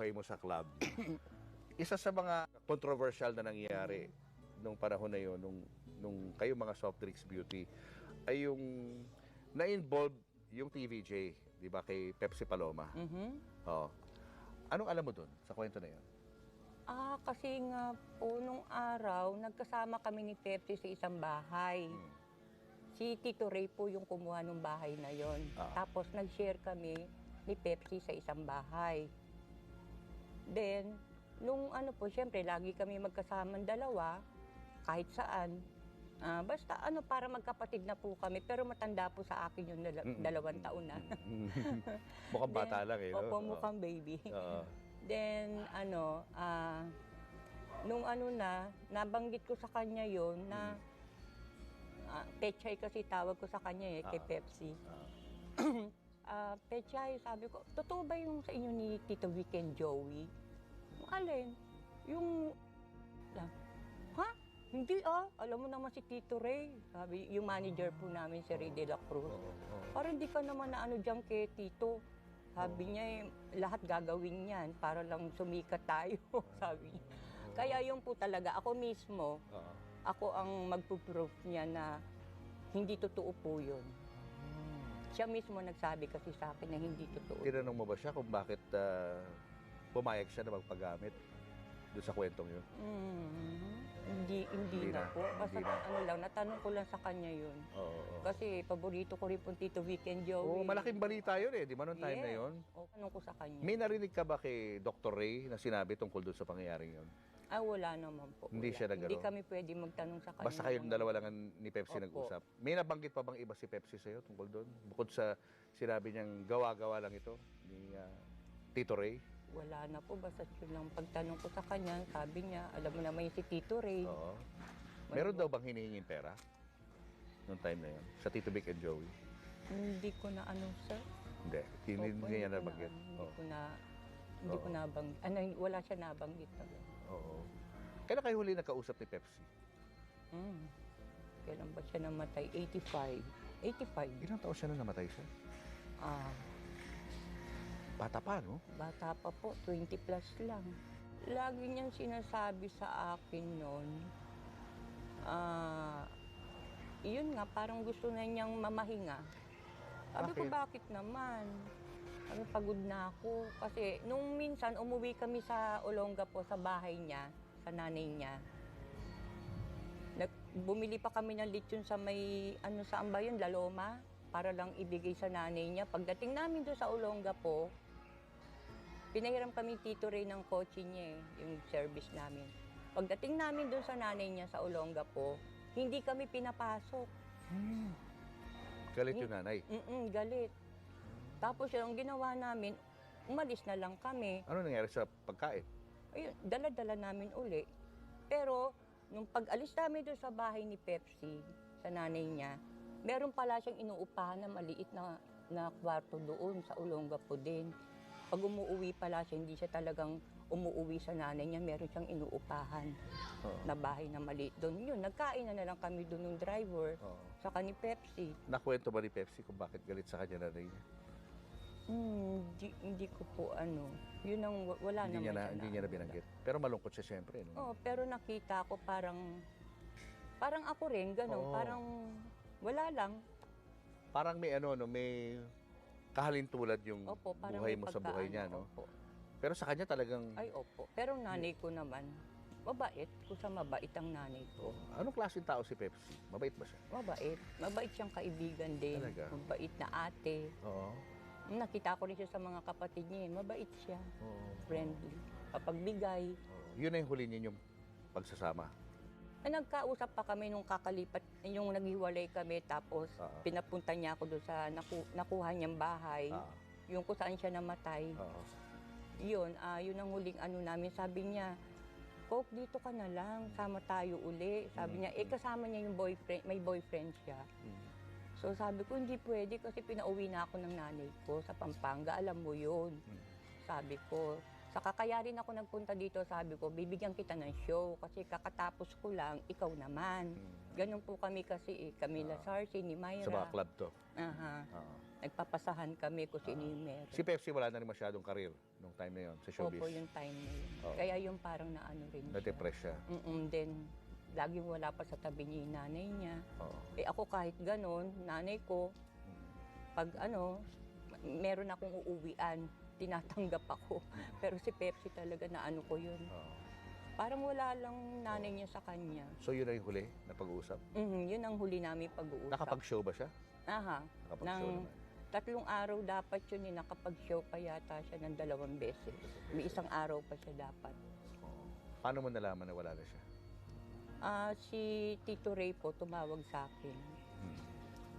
buhay mo sa club. Isa sa mga controversial na nangyayari nung panahon na yun, nung kayo mga soft drinks beauty, ay yung na-involve yung TVJ, di ba, kay Pepsi Paloma. Oh. Anong alam mo dun sa kwento na yun? Kasi nga po, nung araw, nagkasama kami ni Pepsi sa isang bahay. Si Tito Ray po yung kumuha ng bahay na yon. Tapos nag-share kami ni Pepsi sa isang bahay. Then, nung ano po, syempre, lagi kami magkasamang dalawa, kahit saan. Basta para magkapatid na po kami, pero matanda po sa akin yung 2 taon na. Mukhang bata lang eh. Opo, mukhang baby. Then, nung nabanggit ko sa kanya yon na Pechay kasi tawag ko sa kanya kay Pepsi. Pechay, sabi ko, totoo ba yung sa inyo ni Tito Vic and Joey? Alin? Yung, ha? Hindi alam mo naman si Tito Ray. Sabi, yung manager po namin, si Ray de la Cruz. Parang hindi ka naman na dyan kay Tito. Sabi niya, lahat gagawin niyan para lang sumikat tayo, sabi niya. Kaya yun po talaga, ako mismo, ako ang magpo-proof niya na hindi totoo po yun. Siya mismo nagsabi kasi sa akin na hindi totoo. Tinanong mo ba siya kung bakit pumayag siya na magpagamit doon sa kwentong yun? Hindi na po. Basta natanong ko lang sa kanya yun. Kasi paborito ko rin po Tito Vic and Joey. Malaking balita yun eh, di ba, noong time na yun? Tanong ko sa kanya. May narinig ka ba kay Dr. Ray na sinabi tungkol doon sa pangyayaring yun? Wala naman po. Hindi siya nagano? Hindi kami pwede magtanong sa kanya. Basta kayong dalawa lang ni Pepsi nag-usap. May nabanggit pa bang iba si Pepsi sa'yo tungkol doon? Bukod sa sinabi niyang gawa-gawa lang ito ni Tito Ray? Wala na po. Basta yun lang pagtanong ko sa kanya, sabi niya, alam mo naman yung si Tito Ray. Oo. Meron daw bang hinihinging pera noong time na yun? Sa Tito Vic and Joey? Hindi ko na sir. Hindi. Hindi niya nabanggit. Hindi ko nabanggit. Wala siya nabanggit. Oo. Kailan kayo huli nakausap ni Pepsi? Kailan ba siya namatay? 85. 85. Ilang taon siya na namatay siya? Bata pa, no? Bata pa po. 20 plus lang. Lagi niyang sinasabi sa akin noon, yun nga, parang gusto na niyang mamahinga. Sabi ko, bakit naman? Sabi, pagod na ako. Kasi nung minsan, umuwi kami sa Olongapo, sa bahay niya, sa nanay niya. Bumili pa kami ng lechon sa may, saan ba yun, Laloma, para lang ibigay sa nanay niya. Pagdating namin doon sa Olongapo, pinahiram kami Tito Ray ng kotse niya yung service namin. Pagdating namin doon sa nanay niya sa Olongapo, hindi kami pinapasok. Galit yung nanay? Galit. Tapos yung ginawa namin, umalis na lang kami. Ano nangyari sa pagkain? Ayun, dala-dala namin uli. Pero, nung pag-alis namin doon sa bahay ni Pepsi, sa nanay niya, meron pala siyang inuupahan na maliit na kwarto doon sa Olongapo din. Pag umuwi pala siya, hindi siya talagang umuwi sa nanay niya, meron siyang inuupahan na bahay na maliit doon. Yun, nagkain na lang kami doon ng driver, saka ni Pepsi. Nakwento ba ni Pepsi kung bakit galit sa kanya nanay niya? Hindi ko po yun ang wala naman siya. Hindi niya na binanggit. Pero malungkot siya siyempre. No? Pero nakita ko parang ako rin, gano'n. Parang wala lang. Parang may may kahalintulad yung buhay mo sa buhay niya, no? Opo. Pero sa kanya talagang... Ay, opo. Pero nanay ko naman, mabait. Kusa mabait ang nanay ko. Anong klaseng tao si Pepsi? Mabait ba siya? Mabait. Mabait siyang kaibigan din. Talaga? Mabait na ate. Oo. Nakita ko rin siya sa mga kapatid niya. Mabait siya. Friendly. Kapagbigay. Yun na yung huli niyo yung pagsasama? Nagkausap pa kami nung kakalipat, yung naghiwalay kami, tapos pinapunta niya ako doon sa nakuha niyang bahay. Yung kung saan siya namatay. Yun ang huling namin. Sabi niya, Coke, dito ka na lang, sama tayo uli. Sabi niya, kasama niya yung boyfriend, may boyfriend siya. So sabi ko, hindi pwede kasi pinauwi na ako ng nanay ko sa Pampanga, alam mo yun. Sabi ko, saka kaya rin ako nagpunta dito, sabi ko, bibigyan kita ng show kasi kakatapos ko lang, ikaw naman. Ganun po kami kasi, Camila Sarsi, ni Mayra. Sa mga club to? Nagpapasahan kami kung sino yung meron. Si Pepsi wala na rin masyadong karir nung time na yon sa showbiz. Opo, yung time na yun. Oo. Kaya yung parang naano rin siya. Na-depress siya. Then, laging wala pa sa tabi niya yung nanay niya. Oo. Eh ako kahit ganon, nanay ko, pag meron akong uuwian, tinatanggap ako. Pero si Pepsi talaga na ano ko yun. Oo. Parang wala lang nanay niya sa kanya. So yun na yung huli na pag-uusap? Yun ang huli namin pag-uusap. Nakapag-show ba siya? Aha. Nakapag-show Nang naman. 3 araw dapat yun nakapag-show pa yata siya ng 2 beses. May 1 araw pa siya dapat. Oo. Paano mo nalaman na wala na siya? Si Tito Ray po tumawag sa akin. Hmm.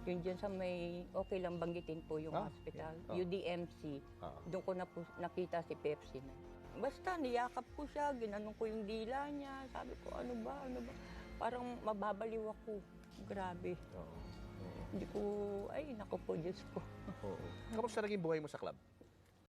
Yun dyan sa may, okay lang banggitin po yung hospital, UDMC. Doon ko na po nakita si Pepsi na. Basta niyakap ko siya, ginanong ko yung dila niya. Sabi ko, ano ba? Parang mababaliw ako. Grabe. Oo. Hindi ko, ay naku po, Diyos ko. Oo. Kamusta naging buhay mo sa club?